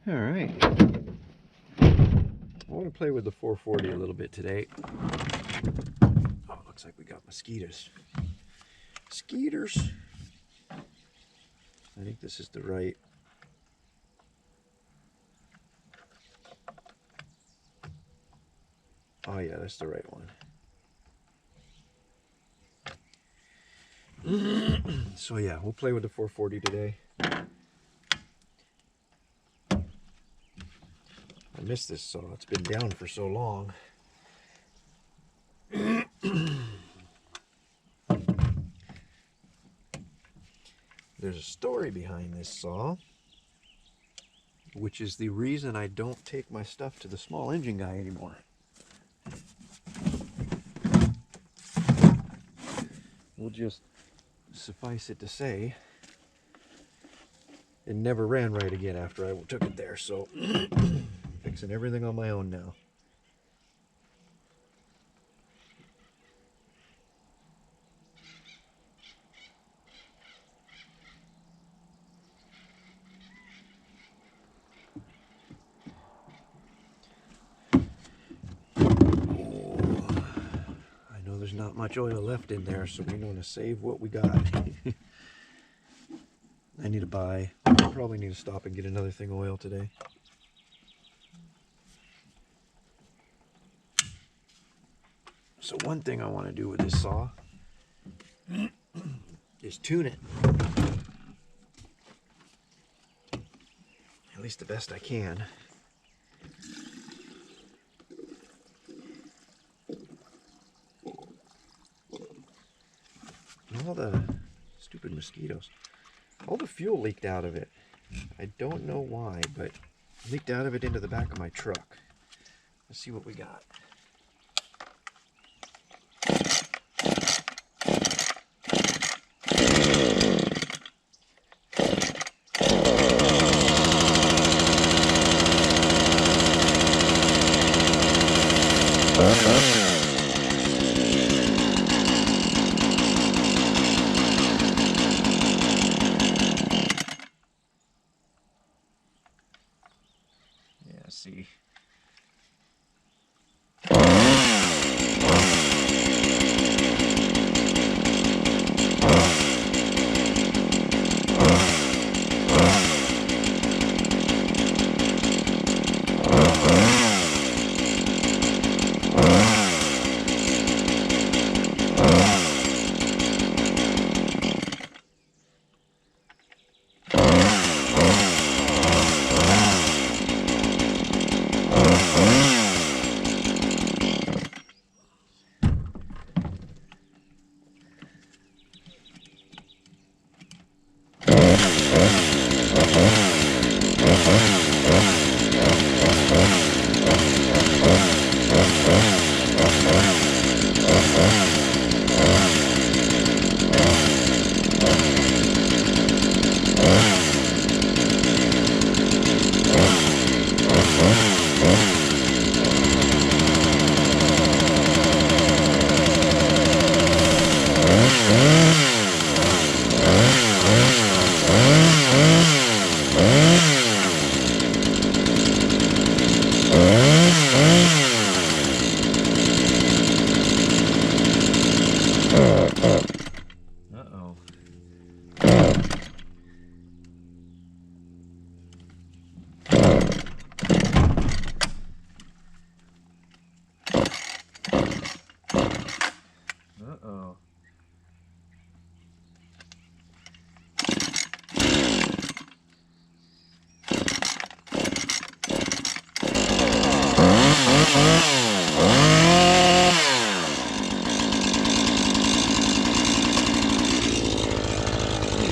All right. I want to play with the 440 a little bit today. Oh, looks like we got mosquitoes. Skeeters. I think this is the right. Oh yeah, that's the right one. So yeah, we'll play with the 440 today. I missed this saw. It's been down for so long. There's a story behind this saw, which is the reason I don't take my stuff to the small engine guy anymore. We'll just suffice it to say, it never ran right again after I took it there, so fixing everything on my own now. There's not much oil left in there, so we're going to save what we got. I need to buy. I probably need to stop and get another thing of oil today. So one thing I want to do with this saw is tune it. At least the best I can. All the stupid mosquitoes. All the fuel leaked out of it. I don't know why, but leaked out of it into the back of my truck. Let's see what we got. See.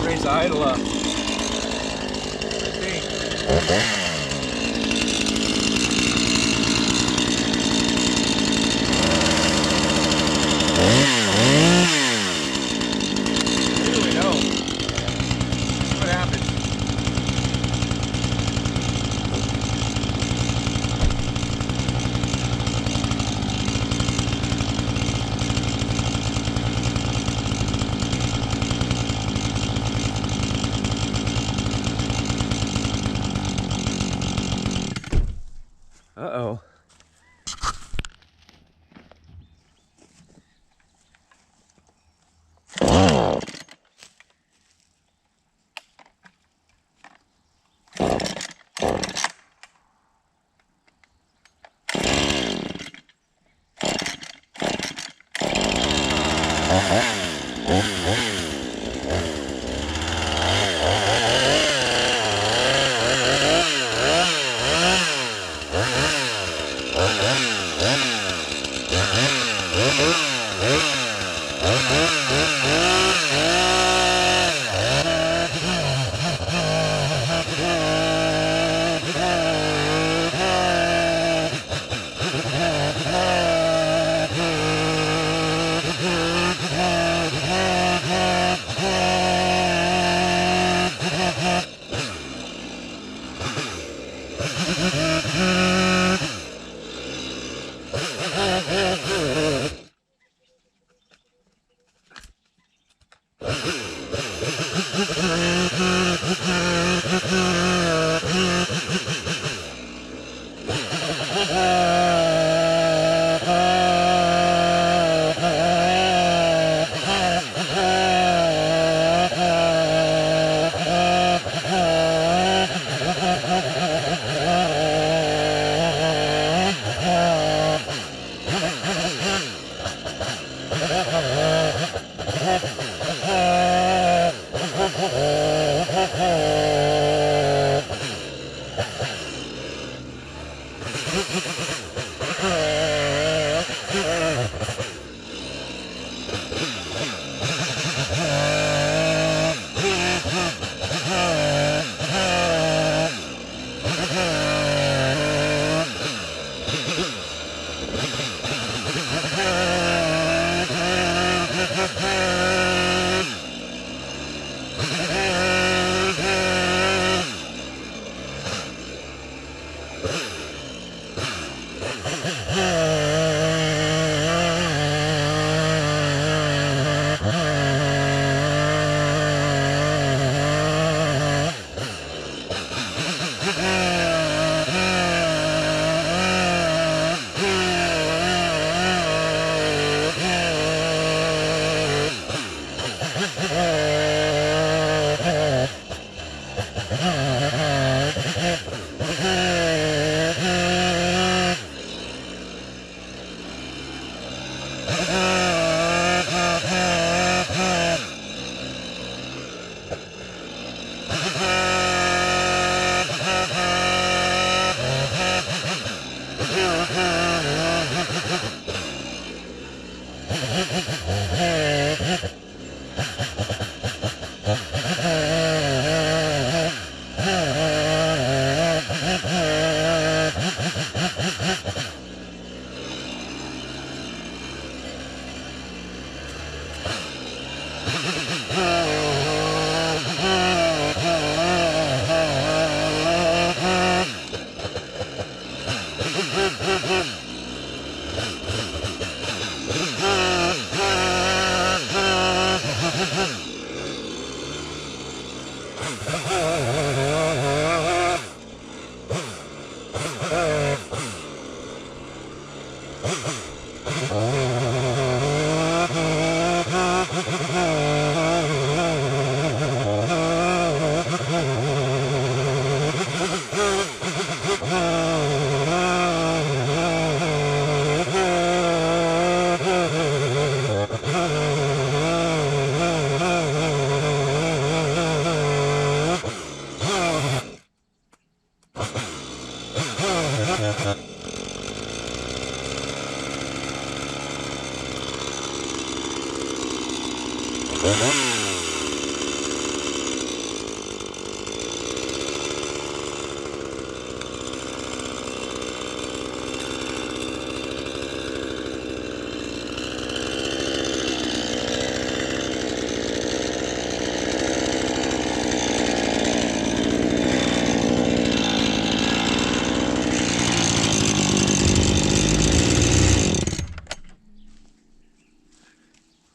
Raise the idle up. I think. Uh-oh.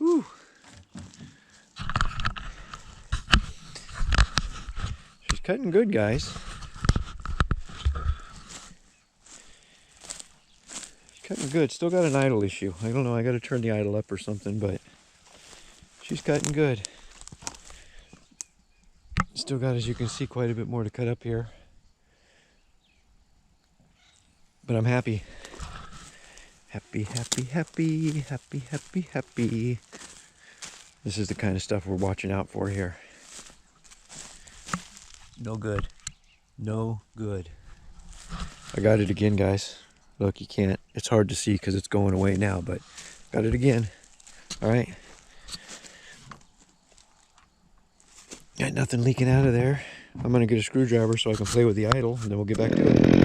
Whew. She's cutting good, guys. cutting good. Still got an idle issue. I don't know, I got to turn the idle up or something, but she's cutting good. Still got, as you can see, quite a bit more to cut up here. But I'm happy. Happy, happy, happy, happy, happy, happy. This is the kind of stuff we're watching out for here. No good. No good. I got it again, guys. Look, you can't, it's hard to see because it's going away now, but got it again. All right. Got nothing leaking out of there. I'm going to get a screwdriver so I can play with the idle, and then we'll get back to it.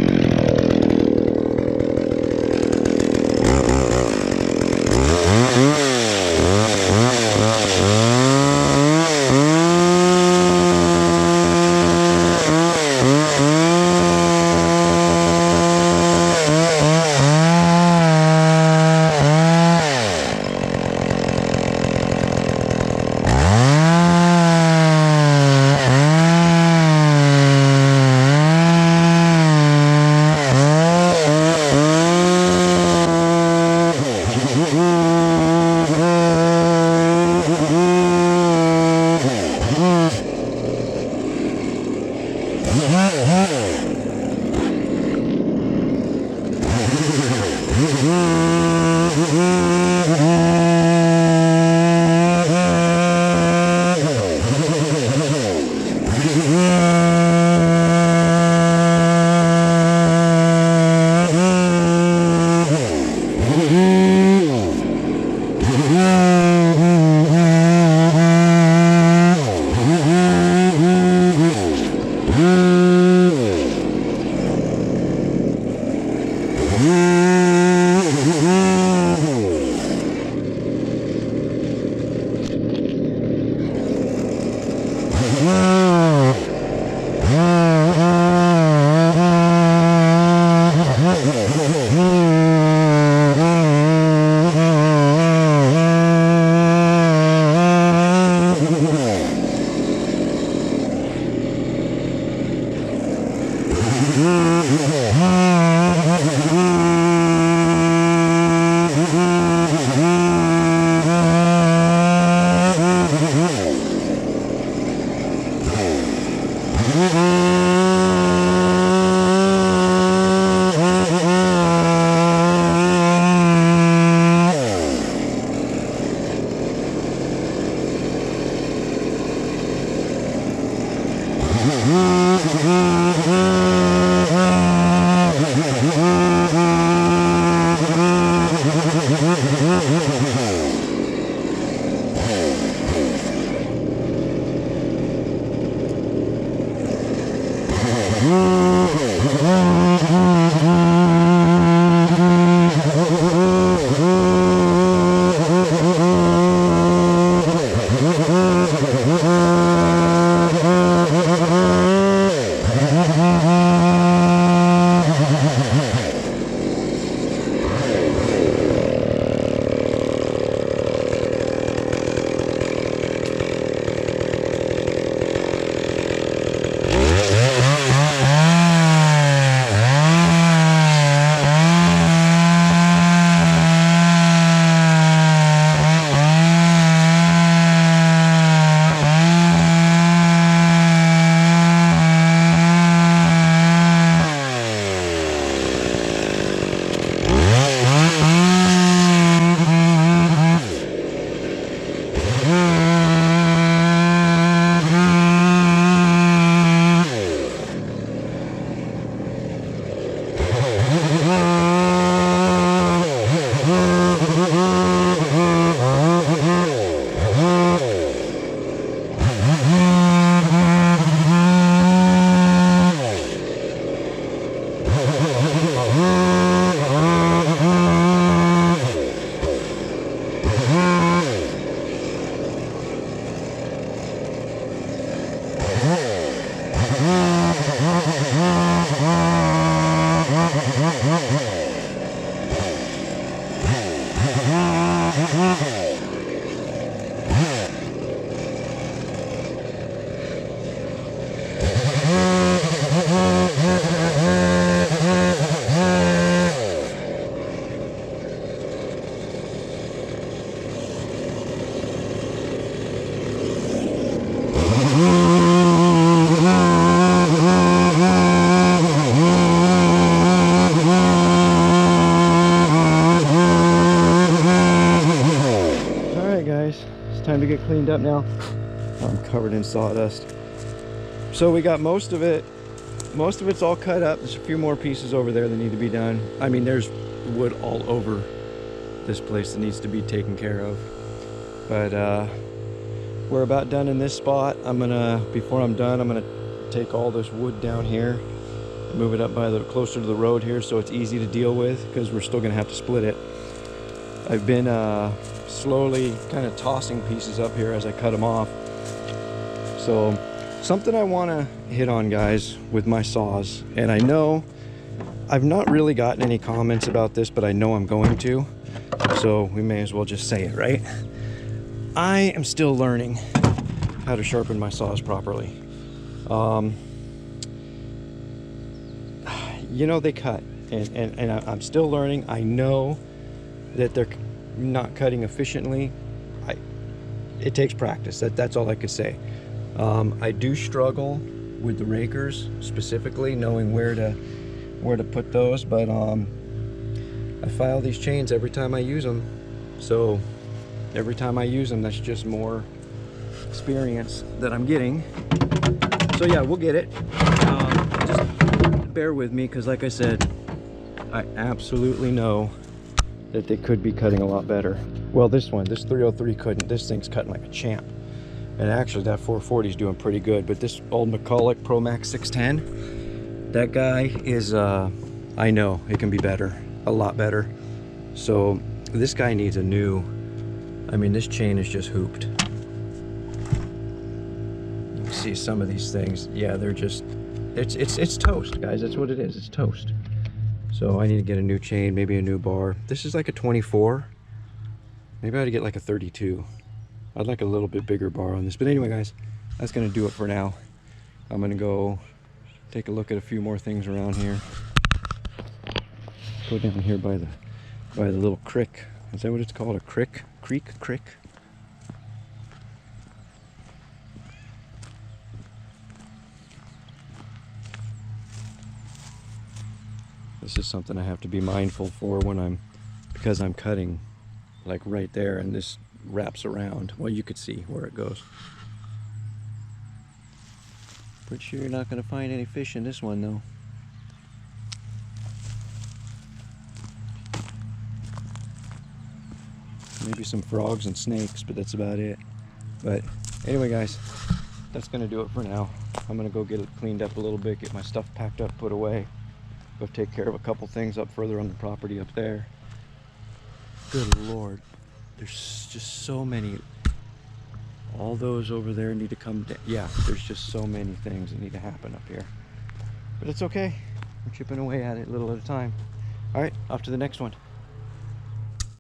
up now. I'm covered in sawdust. So we got most of it. Most of it's all cut up. There's a few more pieces over there that need to be done. I mean, there's wood all over this place that needs to be taken care of. But we're about done in this spot. Before I'm done, I'm gonna take all this wood down here, move it up closer to the road here so it's easy to deal with, because we're still gonna have to split it. I've been slowly kind of tossing pieces up here as I cut them off. So something I want to hit on, guys, with my saws, and I know I've not really gotten any comments about this, but I know I'm going to, so we may as well just say it, right? I am still learning how to sharpen my saws properly. You know, they cut, and I'm still learning. I know that they're not cutting efficiently. It takes practice. That's all I could say. I do struggle with the rakers, specifically knowing where to put those, but I file these chains every time I use them. So every time I use them, that's just more experience that I'm getting. So yeah, we'll get it. Just bear with me, because like I said, I absolutely know that they could be cutting a lot better. Well, this 303 couldn't. This thing's cutting like a champ. And actually that 440 is doing pretty good, but this old McCulloch Promac 610, that guy is, I know it can be better, a lot better. So this guy needs a new, I mean, this chain is just hooped. You can see some of these things, yeah, they're just, it's toast, guys. That's what it is, it's toast. So I need to get a new chain, maybe a new bar. This is like a 24. Maybe I ought to get like a 32. I'd like a little bit bigger bar on this. But anyway, guys, that's gonna do it for now. I'm gonna go take a look at a few more things around here. Go down here by the little creek. Is that what it's called? A creek? Creek? This is something I have to be mindful for because I'm cutting like right there, and this wraps around. Well, you could see where it goes. Pretty sure you're not going to find any fish in this one, though. Maybe some frogs and snakes, but that's about it. But anyway, guys, that's going to do it for now. I'm going to go get it cleaned up a little bit, get my stuff packed up, put away, go take care of a couple things up further on the property up there. Good Lord. There's just so many. All those over there need to come down. Yeah, there's just so many things that need to happen up here. But it's okay. I'm chipping away at it a little at a time. All right, off to the next one.